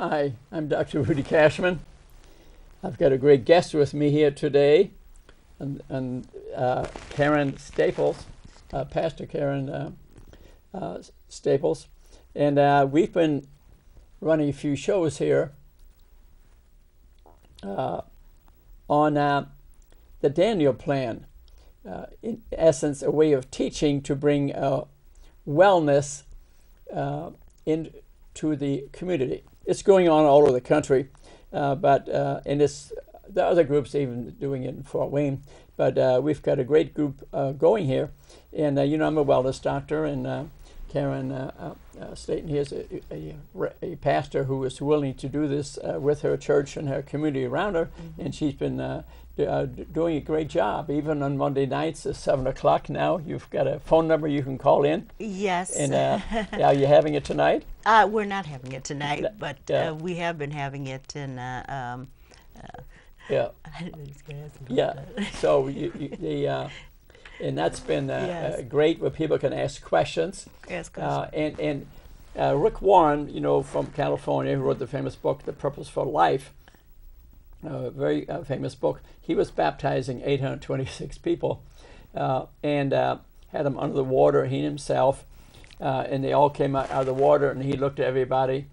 Hi, I'm Dr. Rudy Cashman. I've got a great guest with me here today, and Karen Staples, Pastor Karen Staples. And we've been running a few shows here on the Daniel Plan. In essence, a way of teaching to bring wellness into the community. It's going on all over the country, but the other groups even doing it in Fort Wayne. But we've got a great group going here, and I'm a wellness doctor, and Karen Staton here is a pastor who is willing to do this with her church and her community around her, and she's been doing a great job. Even on Monday nights at 7 o'clock now, you've got a phone number you can call in. Yes. And are you having it tonight? We're not having it tonight, but we have been having it in. Yeah. Yeah. So and that's been Yes. great, where people can ask questions. Ask questions. And Rick Warren, from California, who wrote the famous book, The Purposeful Life, a very famous book. He was baptizing 826 people and had them under the water, he himself, and they all came out of the water, and he looked at everybody,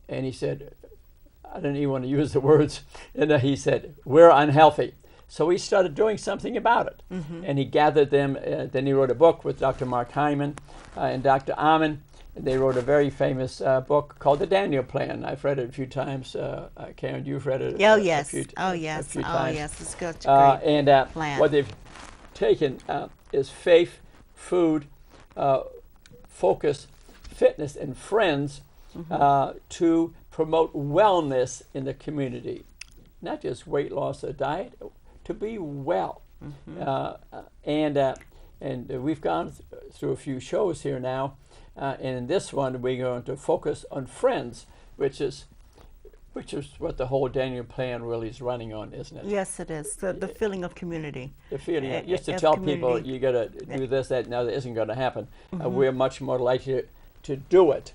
and he said, I didn't even want to use the words, and he said, we're unhealthy. So he started doing something about it, and he gathered them. Then he wrote a book with Dr. Mark Hyman and Dr. Amen. They wrote a very famous book called The Daniel Plan. I've read it a few times. Karen, you've read it Oh, a yes. few Oh, yes. a few Oh, times. yes. It's got a great And plan. what they've taken is faith, food, focus, fitness, and friends to promote wellness in the community. Not just weight loss or diet, to be well. And we've gone through a few shows here now. And in this one, we're going to focus on friends, which is what the whole Daniel Plan really is running on, isn't it? Yes, it is. The feeling of community. The feeling. I used to of tell community. people, you got to do this, that, now that isn't going to happen. We're much more likely to do it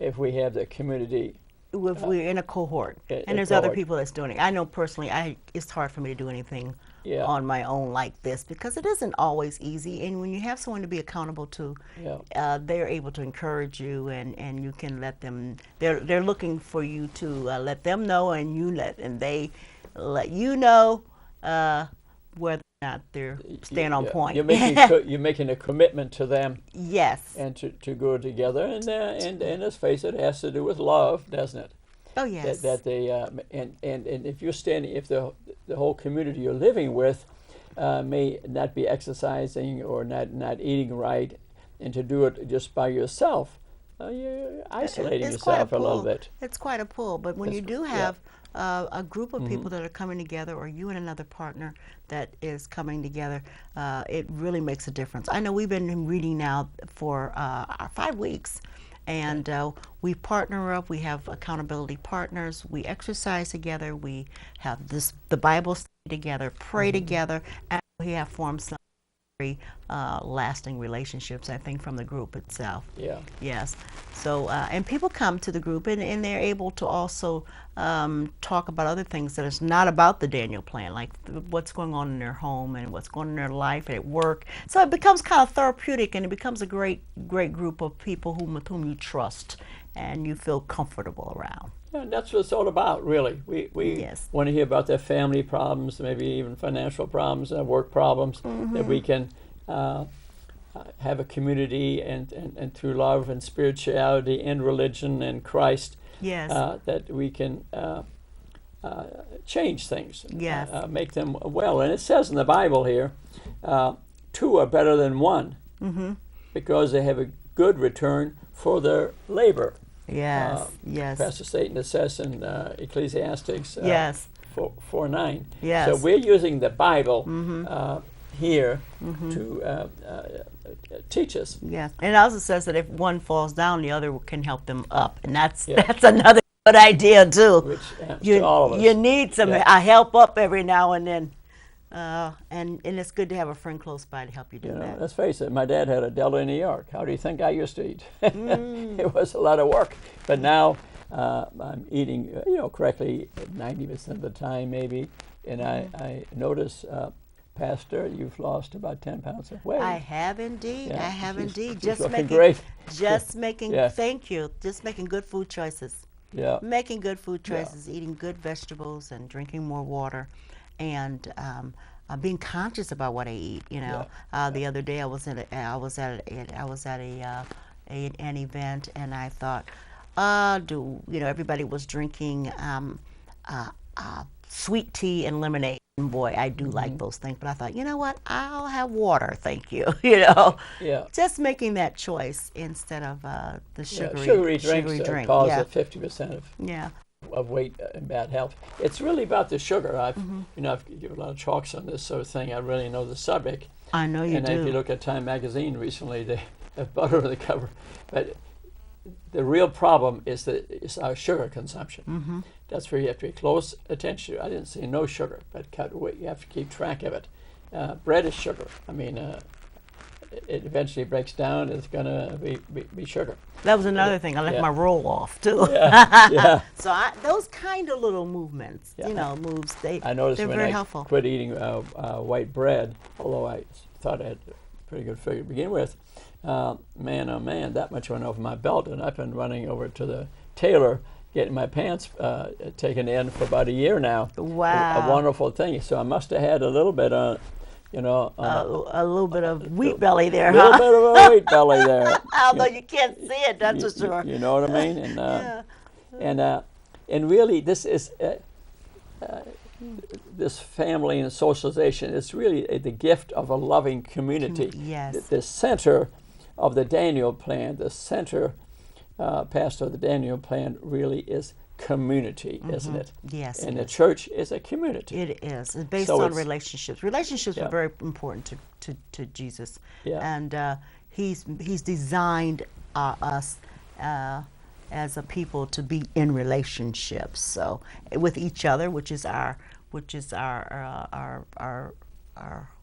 if we have the community. If we're in a cohort, a and there's other cohort. people that's doing it. I know personally, it's hard for me to do anything Yeah. on my own like this because it isn't always easy. And when you have someone to be accountable to, Yeah. they're able to encourage you, and you can let them. They're looking for you to let them know, and they let you know whether or not they're staying on point. You're making a commitment to them. Yes. And to go together, and let's face it has to do with love, doesn't it? Oh yes. That they and if you're standing, if the whole community you're living with may not be exercising or not eating right, and to do it just by yourself, you're isolating It's quite yourself a little bit. It's quite a pull, but when you do have a group of people that are coming together, or you and another partner that is coming together, it really makes a difference. I know we've been reading now for 5 weeks, and we partner up. We have accountability partners. We exercise together. We have the Bible study together, pray together, and we have formed some very lasting relationships, I think, from the group itself. Yeah. Yes. So, and people come to the group, and they're able to also talk about other things that is not about the Daniel Plan, like what's going on in their home and what's going on in their life at work. So it becomes kind of therapeutic, and it becomes a great group of people with whom you trust and you feel comfortable around. Yeah, that's what it's all about, really. We Yes. want to hear about their family problems, maybe even financial problems, work problems, that we can have a community and through love and spirituality and religion and Christ, Yes. that we can change things, Yes. make them well. And it says in the Bible here, two are better than one, because they have a good return for their labor. Yes. Yes. Pastor Staton says in Ecclesiastes Yes. 4:9. Yes. So we're using the Bible here to teach us. Yes, and it also says that if one falls down, the other can help them up, and that's Yeah. that's another good idea too. Which happens to all of us. You need some Yeah. help up every now and then, and it's good to have a friend close by to help you do You know, that. let's face it, my dad had a deli in New York. How do you think I used to eat? It was a lot of work. But now I'm eating, correctly 90% of the time, maybe. And I notice, Pastor, you've lost about 10 pounds of weight. I have indeed. Yeah, I have indeed. she's Just looking making, great. just making. Yeah. Thank you. Just making good food choices. Yeah. Making good food Yeah. choices, eating good vegetables, and drinking more water, and being conscious about what I eat. The other day I was at an event, and I thought, everybody was drinking sweet tea and lemonade. And boy, I do like those things, but I thought, you know what? I'll have water, thank you. Yeah. Just making that choice instead of the Sugary drinks drink. cause Yeah. 50% Yeah. of weight and bad health. It's really about the sugar. I've given a lot of talks on this sort of thing. I really know the subject. I know you and do. if you look at Time magazine recently, they have butter on the cover. But the real problem is our sugar consumption. That's where you have to pay close attention. I didn't say no sugar, but cut away. You have to keep track of it. Bread is sugar. I mean, it eventually breaks down. It's going to be sugar. That was another thing. I left my roll off too. Yeah. So those kind of little movements, moves. I noticed they're when very I helpful. quit eating white bread, although I thought I had a pretty good figure to begin with, man, oh man, that much went over my belt, and I've been running over to the tailor, getting my pants taken in for about a year now. Wow. A wonderful thing. So I must have had a little bit on, a little bit of wheat belly there, a little huh? bit of a wheat belly there. Although you can't see it, that's for sure. You know what I mean? And and really, this is this family and socialization. It's really the gift of a loving community. Yes. The center of the Daniel Plan, the center, Pastor, of the Daniel Plan really is community, isn't it? Yes. And it the is. church is a community. It is. It's based So on it's- relationships. Relationships are very important to Jesus. Yeah. And he's designed us as a people to be in relationships. So with each other, which is our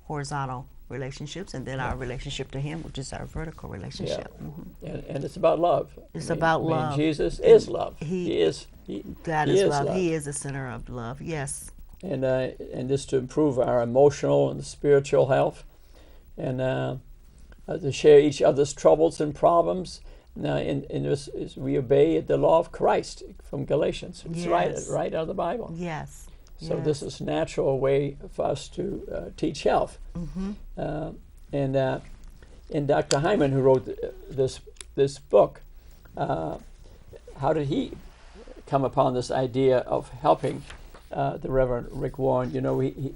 horizontal relationships, and then our relationship to Him, which is our vertical relationship. And it's about love. It's about love. Jesus is love. He is God he is is love. He is the center of love. Yes. And this to improve our emotional and spiritual health, and to share each other's troubles and problems. And this is we obey the law of Christ from Galatians. It's Yes. right out of the Bible. Yes. So yes. this is a natural way for us to teach health. And Dr. Hyman, who wrote this book, how did he come upon this idea of helping the Reverend Rick Warren?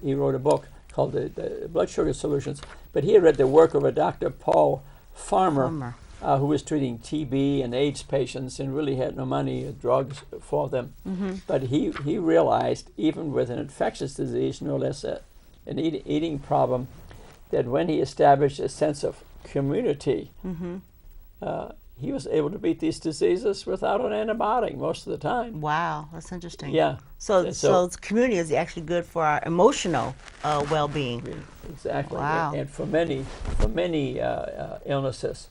He wrote a book called the Blood Sugar Solutions, but he had read the work of a Dr. Paul Farmer. Who was treating TB and AIDS patients and really had no money or drugs for them. But he realized, even with an infectious disease, no less an eating problem, that when he established a sense of community, he was able to beat these diseases without an antibiotic most of the time. Wow, that's interesting. Yeah. So community is actually good for our emotional well-being. Exactly. Wow. And for many illnesses.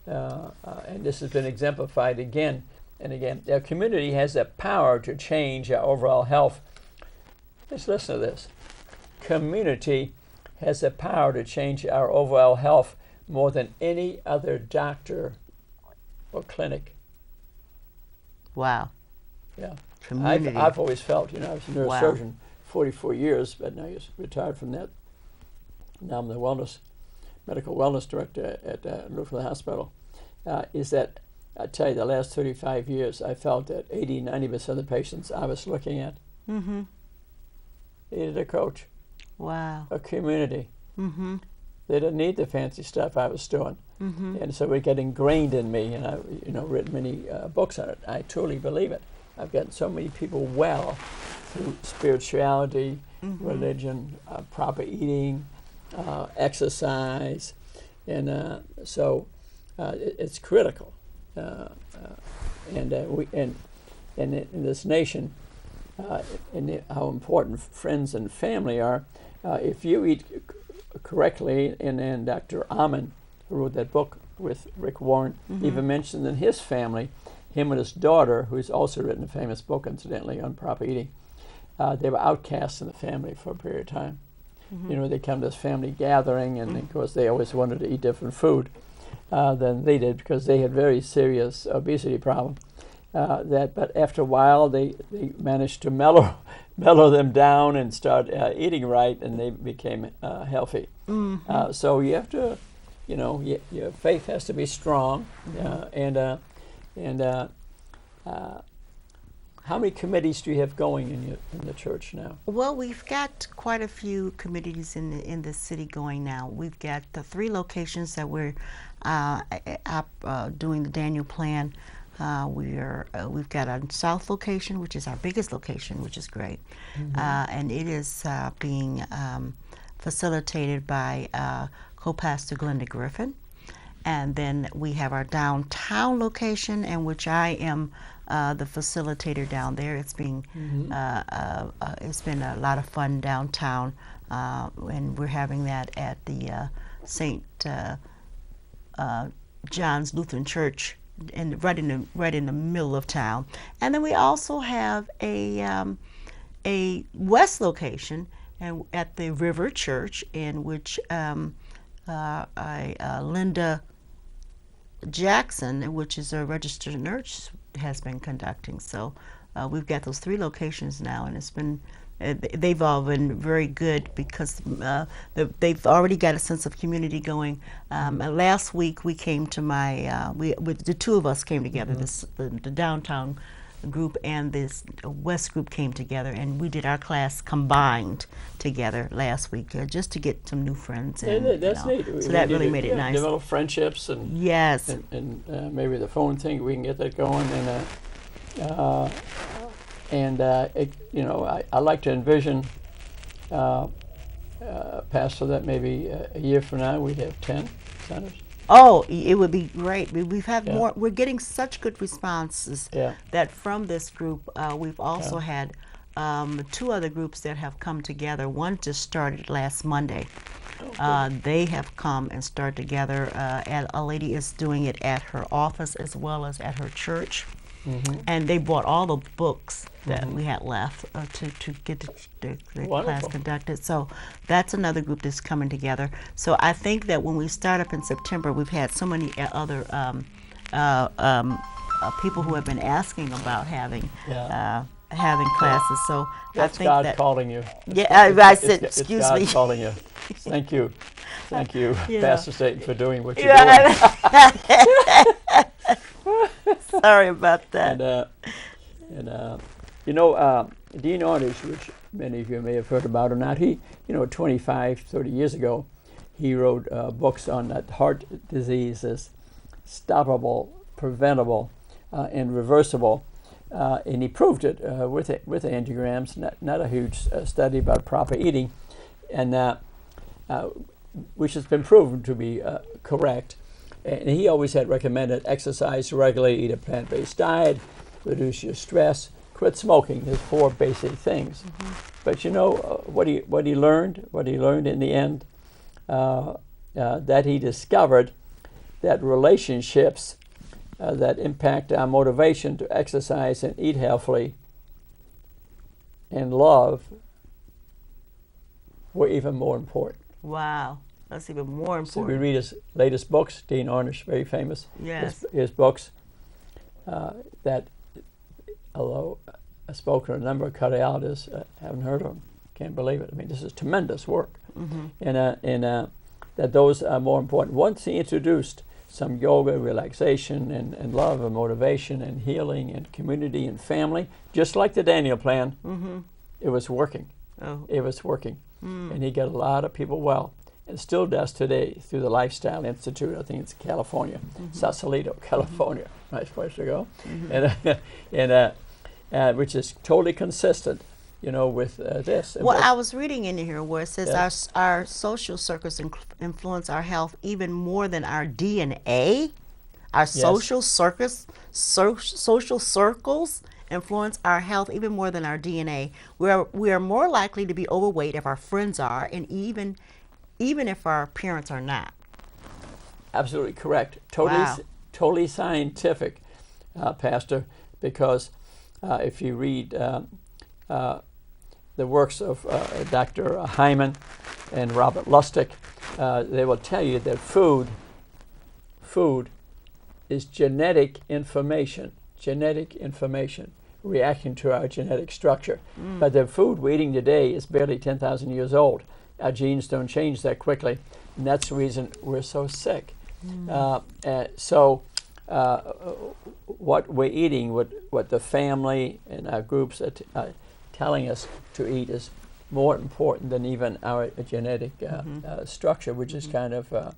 And this has been exemplified again and again. Our community has the power to change our overall health. Just listen to this. Community has the power to change our overall health more than any other doctor or clinic. Wow. Yeah. Community. I've always felt, I was a neurosurgeon Wow. 44 years, but now he's retired from that. Now I'm the medical wellness director at Lutheran Hospital. Is that, I tell you, the last 35 years, I felt that 80-90% of the patients I was looking at needed a coach, Wow. a community. They didn't need the fancy stuff I was doing. And so it got ingrained in me, and I've written many books on it. I truly believe it. I've gotten so many people well through spirituality, religion, proper eating, exercise, and so it's critical. And in this nation, and how important friends and family are. If you eat correctly, and Dr. Amen, who wrote that book with Rick Warren, even mentioned in his family, him and his daughter, who's also written a famous book, incidentally, on proper eating, they were outcasts in the family for a period of time. You know, they come to this family gathering, and of course they always wanted to eat different food than they did because they had very serious obesity problem. But after a while, they managed to mellow them down and start eating right, and they became healthy. So you have to, you know, your faith has to be strong, how many committees do you have going in the church now? Well, we've got quite a few committees in the city going now. We've got the 3 locations that we're doing the Daniel Plan. We've got a south location, which is our biggest location, which is great, and it is being facilitated by co-pastor Glenda Griffin. And then we have our downtown location, in which I am the facilitator down there. It's being it's been a lot of fun downtown, and we're having that at the St. John's Lutheran Church, and right in the middle of town. And then we also have a west location, and at the River Church, in which Linda Jackson, which is a registered nurse, has been conducting. So we've got those 3 locations now, and it's been they've all been very good because they've already got a sense of community going. Last week we came to my the 2 of us came together. The downtown group and this west group came together, and we did our class combined together last week just to get some new friends. And that's neat. So that really made it nice. Develop friendships and yes, and maybe the phone thing, we can get that going. And you know, I like to envision, Pastor, that maybe a year from now we'd have 10 centers. Oh, it would be great. We've had more. We're getting such good responses that from this group. We've also had 2 other groups that have come together. One just started last Monday. They have come and started together. And a lady is doing it at her office as well as at her church. And they bought all the books that we had left to get the class conducted. So that's another group that's coming together. So I think that when we start up in September, we've had so many other people who have been asking about having classes. So that's I think God that calling you. Yeah, I said, excuse God me. calling you. Thank you, Yeah. Pastor Staten, for doing what you're doing. Sorry about that. You know, Dean Ornish, which many of you may have heard about or not, he, 25, 30 years ago, he wrote books on that heart disease is stoppable, preventable, and reversible. And he proved it with angiograms, not a huge study about proper eating, and which has been proven to be correct. And he always had recommended exercise regularly, eat a plant-based diet, reduce your stress, quit smoking. There's 4 basic things. But what he learned in the end, that he discovered that relationships that impact our motivation to exercise and eat healthily and love were even more important. Wow. That's even more important. So we read his latest books, Dean Ornish, very famous. Yes. His books that, although I spoke to a number, cut out is, haven't heard of them. Can't believe it. I mean, this is tremendous work. And that those are more important. Once he introduced some yoga, relaxation, and love and motivation and healing and community and family, just like the Daniel Plan, it was working. It was working. And he got a lot of people well. And still does today through the Lifestyle Institute. I think it's California, Sausalito, California. Nice place to go. And which is totally consistent, with this. Well, I was reading in here where it says our social circles influence our health even more than our DNA. Our social circles influence our health even more than our DNA. We are more likely to be overweight if our friends are, and even if our parents are not. Absolutely correct. Totally scientific. Pastor, because if you read the works of Dr. Hyman and Robert Lustig, they will tell you that food is genetic information reacting to our genetic structure. But the food we're eating today is barely 10,000 years old. Our genes don't change that quickly, and that's the reason we're so sick. What we're eating, what the family and our groups are telling us to eat is more important than even our genetic structure, which is kind of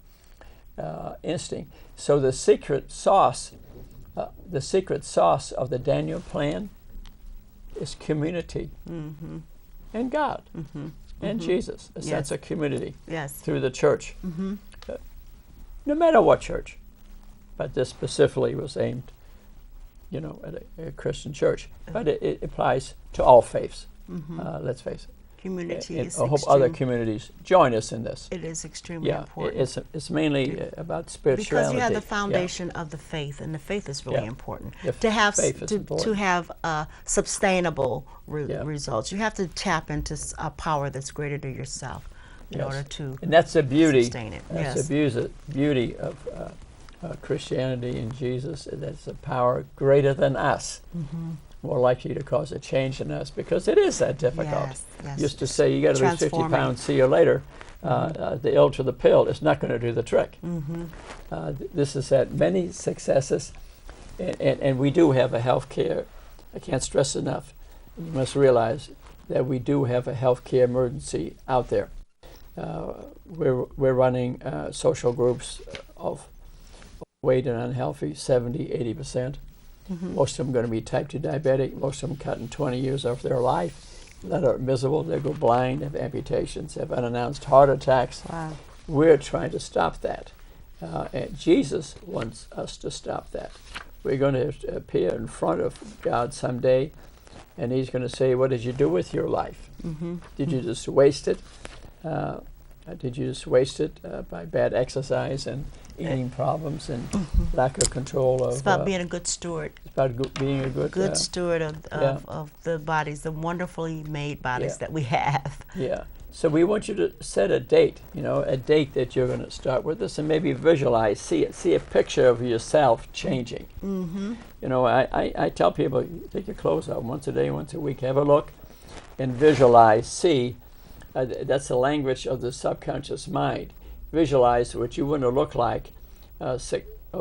instinct. So the secret sauce of the Daniel plan is community and God and Jesus, a sense of community through the church. No matter what church, but this specifically was aimed, at a Christian church. But it applies to all faiths. Let's face it. Community is I hope other communities join us in this. It is extremely important. It's mainly about spirituality. Because you have the foundation of the faith, and the faith is really important. To have sustainable results. You have to tap into a power that's greater than yourself in order to and that's the beauty. Sustain it. That's the beauty of Christianity and Jesus. That's a power greater than us. More likely to cause a change in us, because it is that difficult. Used to say, you got to lose 50 pounds, see you later. The ill to the pill is not going to do the trick. This has had many successes, and we do have a health care. I can't stress enough. You must realize that we do have a health care emergency out there. We're running social groups of weight and unhealthy, 70-80%. Most of them going to be type 2 diabetic. Most of them cutting 20 years off their life. That are miserable. They go blind, have amputations, have unannounced heart attacks. We're trying to stop that. And Jesus wants us to stop that. We're going to appear in front of God someday, and He's going to say, what did you do with your life? Did you just waste it? Did you just waste it by bad exercise and eating problems and lack of control? It's about being a good steward. It's about being a good steward of the bodies, the wonderfully made bodies that we have. So we want you to set a date, a date that you're going to start with this, and maybe visualize, see a picture of yourself changing. I tell people, take your clothes off once a day, once a week, have a look, and visualize, see. That's the language of the subconscious mind. Visualize what you want to look like, or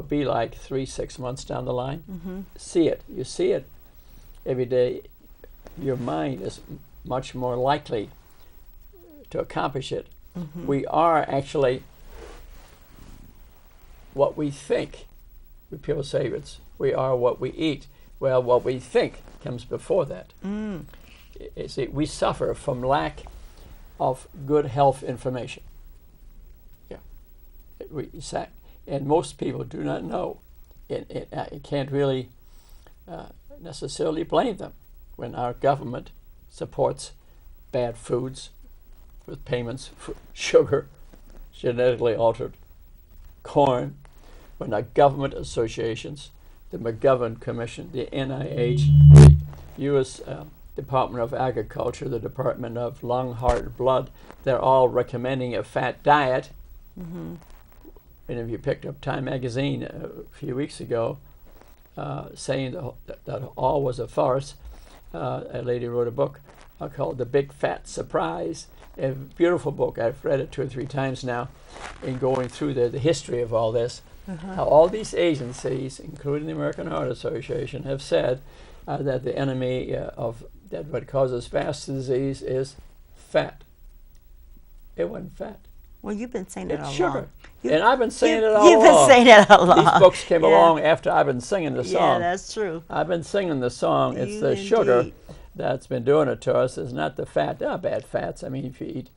be like 3-6 months down the line. See it. You see it every day. Your mind is much more likely to accomplish it. We are actually what we think. People say we are what we eat. Well, what we think comes before that. See, we suffer from lack of good health information. And most people do not know. I can't really necessarily blame them when our government supports bad foods with payments for sugar, genetically altered corn, when our government associations, the McGovern Commission, the NIH, the U.S. Department of Agriculture, the Department of Lung, Heart, Blood, they're all recommending a fat diet. And if you picked up Time magazine a few weeks ago, saying that all was a farce, a lady wrote a book called The Big Fat Surprise, a beautiful book. I've read it 2 or 3 times now, in going through the history of all this. How all these agencies, including the American Heart Association, have said that the enemy that what causes fast disease is fat. It wasn't fat. Well, you've been saying it all sugar. along. And I've been saying it all along. You've been saying it all along. These books came along after I've been singing the song. Yeah, that's true. I've been singing the song. It's the sugar that's been doing it to us. It's not the fat. There are bad fats. I mean, if you eat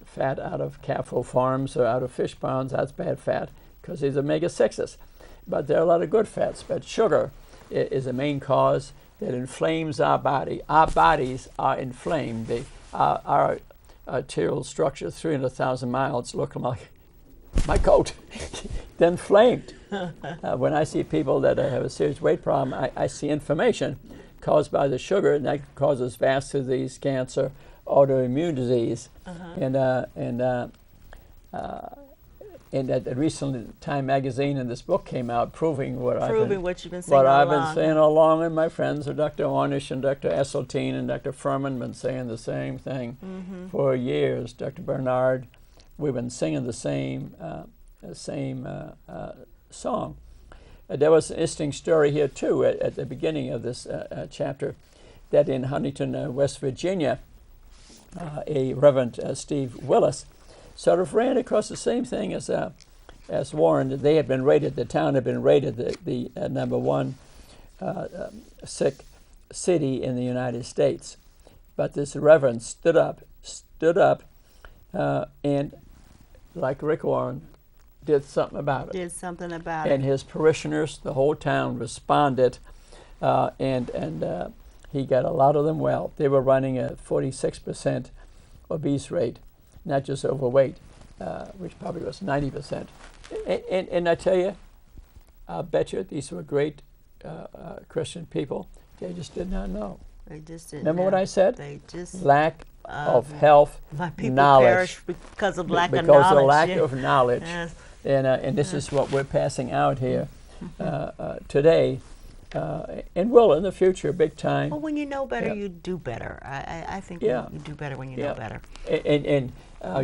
fat out of cattle farms or out of fish ponds, that's bad fat because these are omega-6s. But there are a lot of good fats. But sugar is the main cause that inflames our body. Our bodies are inflamed. Our arterial structure, 300,000 miles, looking like my coat then flamed. When I see people that have a serious weight problem, I see inflammation caused by the sugar, and that causes vascular disease, cancer, autoimmune disease, and that recently Time magazine and this book came out proving what what you've been saying I've been saying all along, and my friends, Dr. Ornish and Dr. Esseltine and Dr. Furman, been saying the same thing for years. Dr. Bernard, we've been singing the same song. There was an interesting story here too at the beginning of this chapter, that in Huntington, West Virginia, a Reverend Steve Willis sort of ran across the same thing as Warren. They had been rated, the town had been rated the number one sick city in the United States. But this Reverend stood up, and like Rick Warren, did something about it. And his parishioners, the whole town responded, and he got a lot of them well. They were running a 46% obese rate, not just overweight, which probably was 90%. And I tell you, I bet you these were great Christian people. They just did not know. They just didn't Remember know. what I said? They just lack of health, my people knowledge. perish because of lack of knowledge. Because of lack of knowledge. Yes. And this is what we're passing out here today, and will in the future, big time. Well, when you know better, you do better. I think you do better when you know better. And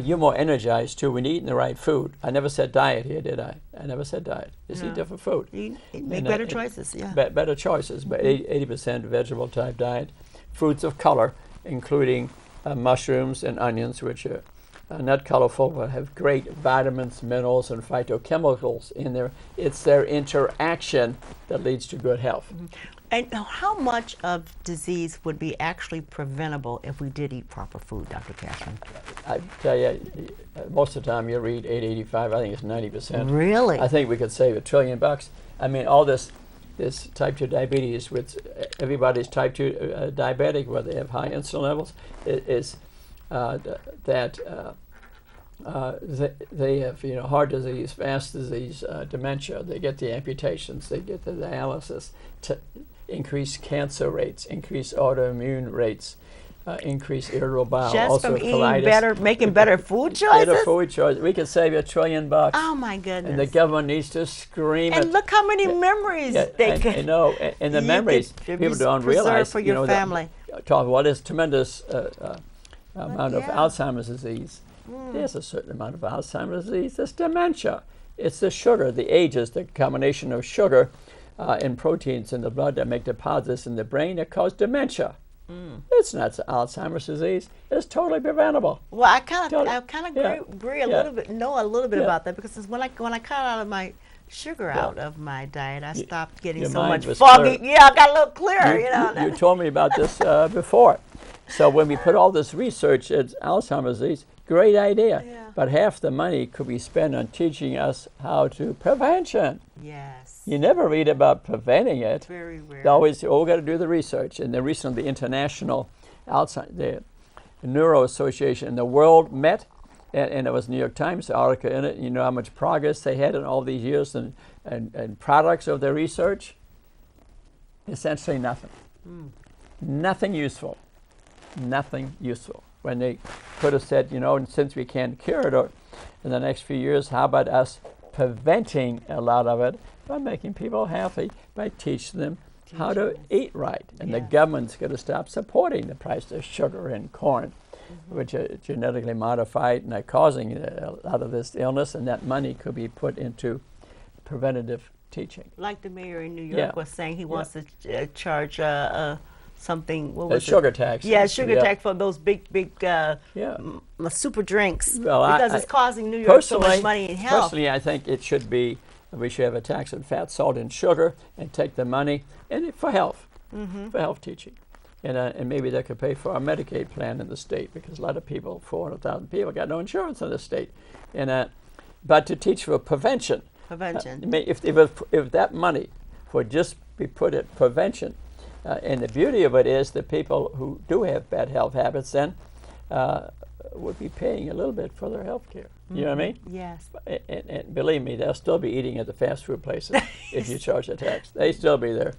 you're more energized too when you're eating the right food. I never said diet here, did I? I never said diet. Just eat different food. Make better choices, better choices, but 80% vegetable type diet. Foods of color, including mushrooms and onions, which are not colorful, but have great vitamins, minerals, and phytochemicals in there. It's their interaction that leads to good health. And how much of disease would be actually preventable if we did eat proper food, Dr. Cashman? I tell you, most of the time you read 85, I think it's 90%. Really? I think we could save $1 trillion. I mean, all this type 2 diabetes, which everybody's type 2 diabetic, where they have high insulin levels, is that they have heart disease, fast disease, dementia. They get the amputations, they get the dialysis, increase cancer rates, increase autoimmune rates, increase irritable bowel, just also from eating colitis. better, making better food choices. Better food choices. We could save $1 trillion. Oh my goodness! And the government needs to scream. And look how many memories they can. I know, and the memories people don't realize. For your family. Talk about this tremendous amount of Alzheimer's disease. There's a certain amount of Alzheimer's disease. There's dementia. It's the sugar. The age is the combination of sugar and proteins in the blood that make deposits in the brain that cause dementia. It's not Alzheimer's disease. It's totally preventable. Well, I kind of agree a little bit. Know a little bit about that, because when I cut out of my sugar out of my diet, I stopped getting so much foggy. Clear. Yeah, I got a little clearer. You told me about this before. So when we put all this research at Alzheimer's disease, great idea. Yeah. But half the money could be spent on teaching us how to prevention. Yes. You never read about preventing it. Very rare. They always say, we got to do the research. And then recently, the International the Neuro Association in the world met, and there was a New York Times article in it. You know how much progress they had in all these years and products of their research? Essentially nothing. Nothing useful. Nothing useful. When they could have said, and since we can't cure it in the next few years, how about us preventing a lot of it by making people healthy, by teaching them how to eat right. And the government's going to stop supporting the price of sugar and corn, which are genetically modified and are causing a lot of this illness, and that money could be put into preventative teaching. Like the mayor in New York was saying, he wants to charge something. What was sugar tax? Yeah, sugar tax for those big super drinks, because it's cosing New York so much money in health. Personally, I think it should be. We should have a tax on fat, salt, and sugar, and take the money and for health, for health teaching, and maybe that could pay for our Medicaid plan in the state, because a lot of people, 400,000 people, got no insurance in the state, but to teach for prevention. If that money would just be put at prevention. And the beauty of it is that people who do have bad health habits then would be paying a little bit for their health care. You know what I mean? Yes. And believe me, they'll still be eating at the fast food places if you charge a tax. They still be there.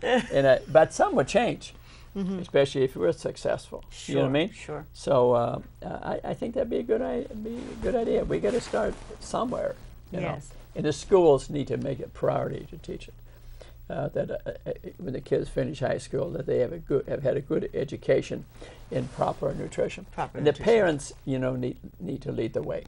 But some would change, especially if you were successful. Sure, you know what I mean? Sure. So I think that'd be a good idea. We got to start somewhere. You know? And the schools need to make it a priority to teach it. When the kids finish high school, that they have had a good education in proper nutrition. And the parents, need to lead the way.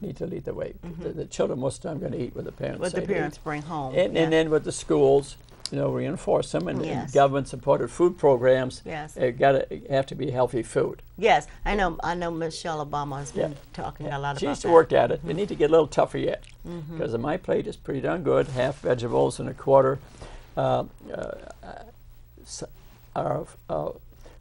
Need to lead the way. The children most of the time going to eat with the parents. What the parents bring home. And then with the schools, reinforce them, and government-supported food programs. Yes. Have to be healthy food. Yes, I know. Michelle Obama has been talking a lot about that. She used to work at it. They need to get a little tougher yet, because my plate is pretty darn good. Half vegetables and a quarter are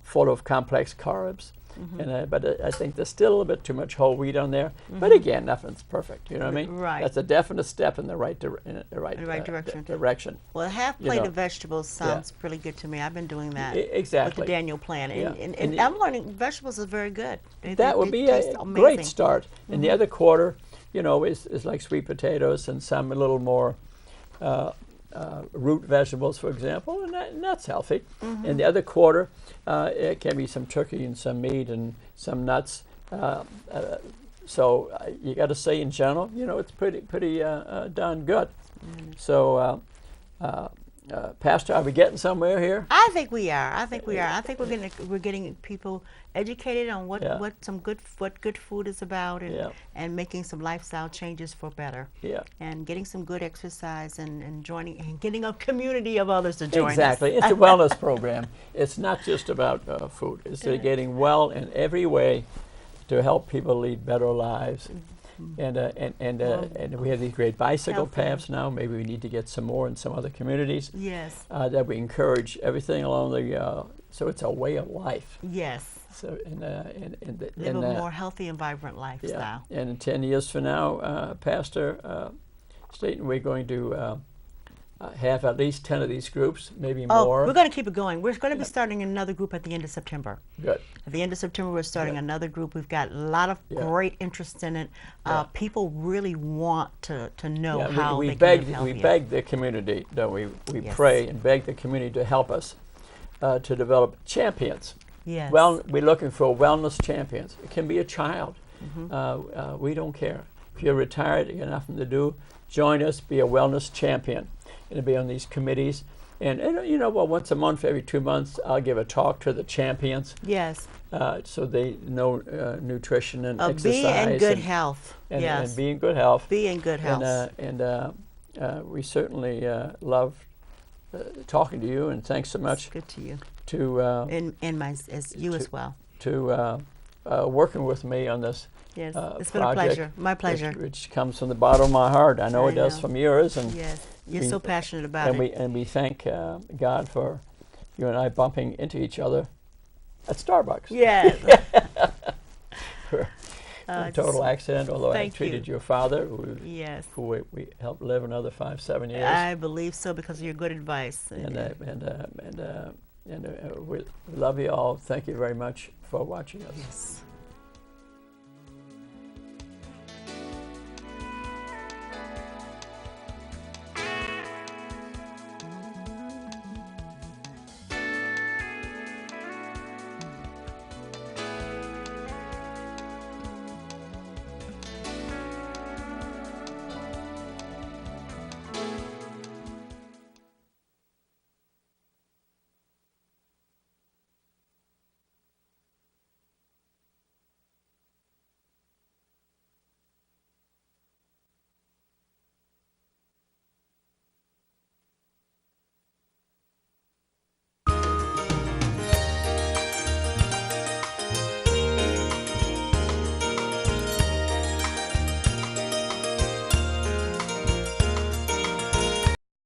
full of complex carbs. But I think there's still a little bit too much whole wheat on there. But again, nothing's perfect. You know what I mean? Right. That's a definite step in the right direction. Well, a half plate of vegetables sounds really good to me. I've been doing that exactly with the Daniel plan, and I'm learning vegetables are very good. That would be a great start. And the other quarter, is like sweet potatoes and some a little more root vegetables, for example, and that's healthy. And the other quarter, it can be some turkey and some meat and some nuts. So you got to say, in general, it's pretty done good. So, Pastor, are we getting somewhere here? I think we are. I think we're getting people educated on what good food is about, and making some lifestyle changes for better. And getting some good exercise and joining and getting a community of others to join us. Exactly. It's a wellness program. It's not just about food. It's getting well in every way to help people lead better lives. And we have these great bicycle paths now. Maybe we need to get some more in some other communities. Yes. That we encourage everything along the. So it's a way of life. Yes. So live a more healthy and vibrant lifestyle. And in 10 years from now, Pastor Staten, we're going to have at least 10 of these groups, maybe more. We're going to keep it going. We're going to be starting another group at the end of September. Good. At the end of September, we're starting another group. We've got a lot of great interest in it. People really want to know how they can live healthier. We beg the community, don't we? We pray and beg the community to help us to develop champions. Yes. Well, we're looking for wellness champions. It can be a child. We don't care. If you're retired, you got nothing to do, join us, be a wellness champion. And be on these committees. And once a month, every 2 months, I'll give a talk to the champions. Yes. So they know nutrition and exercise. Be in good health. And be in good health. Be in good health. And we certainly love talking to you, and thanks so much. Good to you. As well. To working with me on this. Yes, it's been a pleasure. My pleasure. Which comes from the bottom of my heart. I know it does from yours. And yes, you're so passionate about it. And we thank God for you and I bumping into each other at Starbucks. Yes. For a total accident, although I treated your father, who we helped live another 5-7 years. I believe so, because of your good advice. And we love you all. Thank you very much for watching us. Yes.